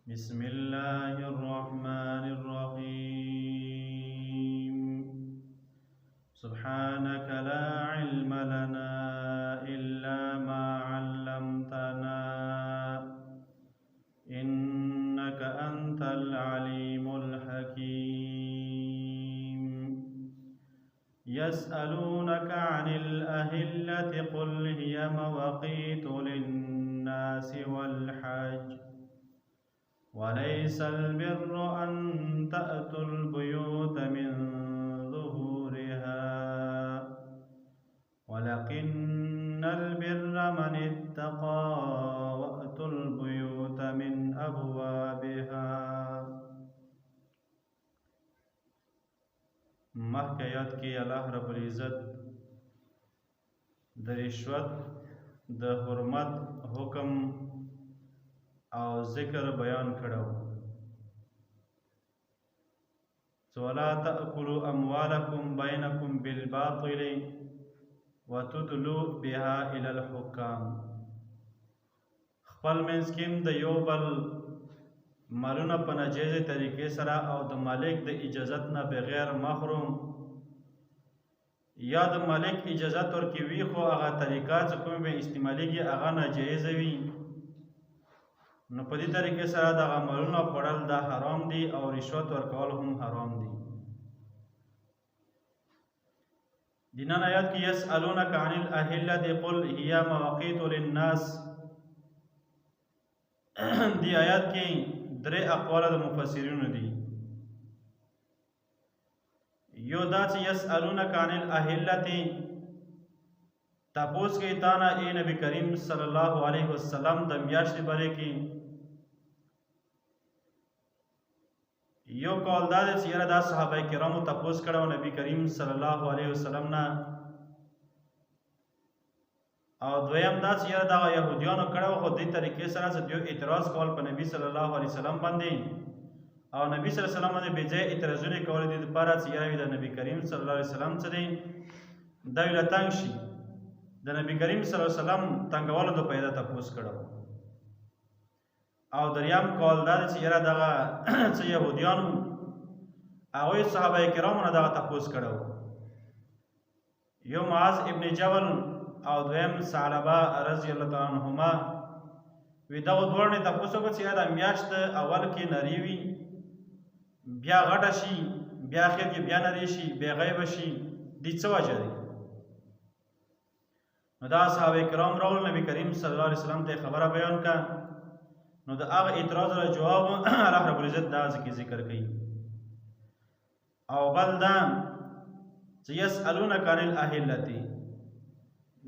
بسم الله الرحمن الرحيم سبحانك لا علم لنا إلا ما علمتنا إنك أنت العليم الحكيم يسألونك عن الأهلة قل هي مواقيت للناس والحج وليس البر أن تأتوا البيوت من ظهورها ولكن البر من اتقى وأتوا البيوت من أبوابها. مخکې آیات کې الله رب العزت د رشوت د حرمت حکم او ذکر بیان کړو. ولا تأكلوا أموالكم بينكم بالباطل وتدلوا بها إلى الحكام. خپل منځ کې د یو بل مالونه په ناجیزه طریقې سره او د مالک د اجازت نه بغیر محروم یا د مالک اجازت ورکوي خو هغه طریقه چې کومه به استعمالېږي هغه ناجیزه وي، نو په دې طریقې سره دغه مالونه خوړل دا حرام دي او رشوت ورکول هم حرام دي. د نن آیات کې یسألونک عن الأهلة قل هي مواقیت للناس. دی آیات کې درې اقوال د مفسرینو دي. یو دا چې یسألونک عن الأهلة تپوس کې تانا ای نبی کریم صلی الله علیه وسلم د میاشتې باره کې یو قول دا دی چې یاره دا صحابه کرامو تپوس کړی و نبی کریم صلی الله علیه وسلم نه، او دویم دا چې یاره دا یهودیانو کړی و خو دې طریقې سره چې دوی اعتراض کول په نبی صلی الله علیه وسلم باندې او نبی صلی الله علیه وسلم باندې بې ځایه اعتراضونه کول دي دپاره چې یاره د نبی کریم صلی الله علیه وسلم څه دی دا ویله تنګ شي. د نبی کریم صلی الله علیه وسلم تنګولو د پیدا تپوس کړو. او دریم قول دا دی چې یاره دغه څه یهودیانو هغوی صحابه کرامو نه دغه تپوس کړو. یو معاذ ابن جبل او دویم ثعلبه رضی الله تعالی عنهما وی دغه دواړو نه تپوس وکړه چې یاره میاشت اول کې نري وي بیا غټه شي بیا اخر کې بیا نري شي بیا غیبه شي، دې څه وجه دی؟ نو دا صحابه کرام راغلل نبی کریم صلی الله علیه وسلم ته خبره بیان کړه. نو د هغه اعتراض له جواب الله رب العزت دا ذکر کوي. او بل دا چې یسألونک عن الأهلة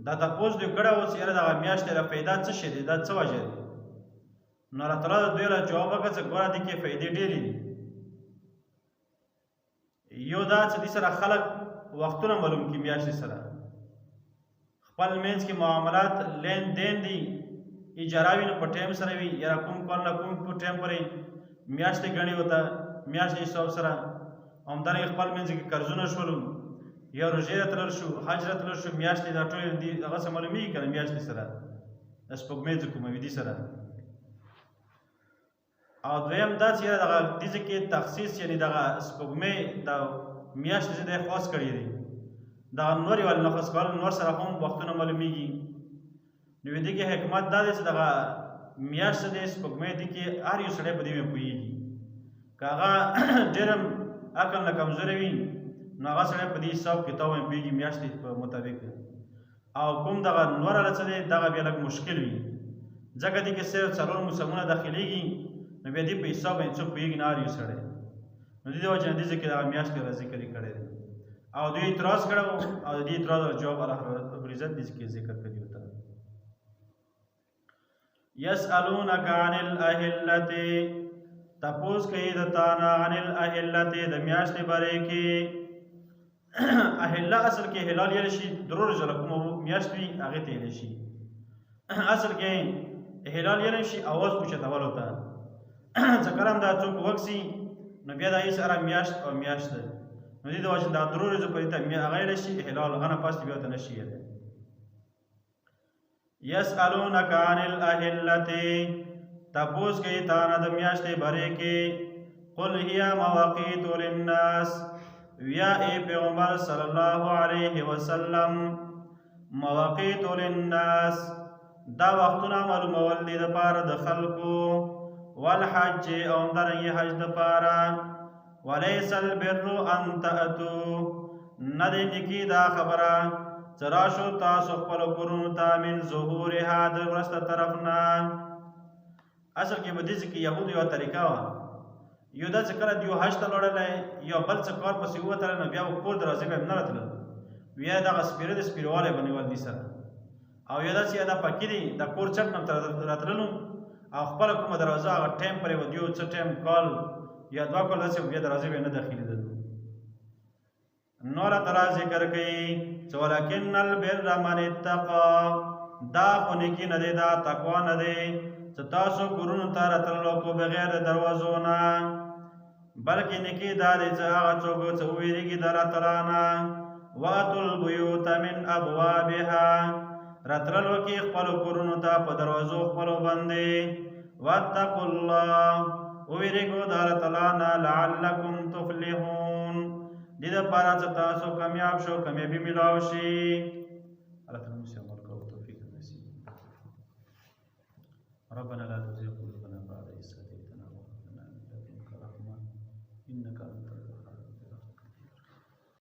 دا تپوس دوی کړی و چې یاره دغه میاشتې له پیدا څه شی دی، دا څه وجه دی؟ نو الله تعالی دوی له جواب وکړه چې ګوره دې کې فایدې ډېرې دي. یو دا چې دې سره خلک وختونه معلوم کړي میاشتې سره، خپل منځ کې معاملات لین دین دي اجاره وي نو په ټایم سره وي، یاره کوم کال نه کوم په ټایم پورې میاشتې ګڼي وته میاشتې حساب سره. همدارنګه خپل منځ کې قرضونه شولو یا روژې راتلل شو حج راتلل شو میاشتې دا ټولې دي هغه څه معلومېږي که نه میاشتې سره د سپوږمۍ چې کومه وي دې سره. او دویم دا چې یاره دغه دې ځای کې تخصیص یعنې دغه سپوږمۍ د میاشتې چې دی خاص کړی دی دغه نورې والې نه خاص کول نور سره هم وختونه معلومېږي. نو دې کې حکمت دا دی چې دغه میاشت دی سپوږمۍ دې کې هر یو سړی په دې باندې پوهېږي. که هغه ډېر هم عقل نه کمزوری وي نو هغه سړی په دې حساب کتاب باندې پوهېږي میاشتې په مطابق. او کوم دغه نور والا څه دی دغه بیا لږ مشکل وي ځکه دې کې صرف څلور موسمونه داخلېږي نو بیا دې په حساب باندې څوک پوهېږي نه هر یو سړی. نو دې وجه نه دې ځای کې دغه میاشتې را ذکر یې کړی دی او دوی اعتراض کړی و او د دې اعتراض جواب الله رب العزت دې کې ذکر کړی و. یسألونک عن الأهلة تپوس کوي د تانا عن الأهلة د میاشتې باره کې. اهله اصل کې هلال یلی شي درور ځله کومه میاشت وي هغې ته یلی شي. اصل کې هلال یلی شي اواز اوچتول ورته چې کله هم دا څوک وکسي نو بیا د هغې سره میاشت او میاشت ده نو دې د وجې دا درور ورځو پورې ته هغه یلی شي هلال هغه نه پاس بیا ورته نه شي یلی. یسألونک عن الأهلة تپوس کوي تانه د میاشتې بارے کې قل هي مواقیت للناس ویا ای پیغمبر صلی الله علیه وسلم مواقیت للناس دا وختونه معلومول دي دپاره د خلکو والحج او همدارنګې حج دپاره وليس البر ان تأتوا نه دی نیکي دا خبره چې راشو تاسو خپلو کورونو ته من ظهورها د وروسته طرف نه اصل کې په دې کې یهودو یوه طریقه وه یو دا چې کله دیو حج ته لوړلی یا بل څه کار پسې ووتلی نو بیا کور دروازې به یې نه راتلل بیا دغه سپېره د سپېروالی به نیول دي سره او یا داسې یا دا پکې دي د کور چت نه ته راتللو او خپله کومه دروازه هغه ټایم پرې و دیو څه ټایم کال یا 2 کال داسې بیا دروازې به یې نه داخلېدل نو الله تعالی ذکر کوي چې ولکن البر من اتقا دا خو نیکي نه دی دا تقوا نه دی چې تاسو کورونو ته راتللو کو بغیر د دروازو نه بلکې نیکي دا دی چې هغه څوک چې وویرېږي د الله تعالی نه واتوا البیوت من ابوابها راتللو کې خپلو کورونو ته په دروازو خپلو باندې واتقوا الله وویرېږو د الله تعالی نه لعلکم تفلحون دې دپاره چې تاسو کامیاب شو کامیابي میلاو شي الله تعالی موږ عمل کوو توفیق نصیب ربنا لا تزغ قلوبنا بعد إذ هديتنا وهب لنا من لدنك رحمة إنك أنت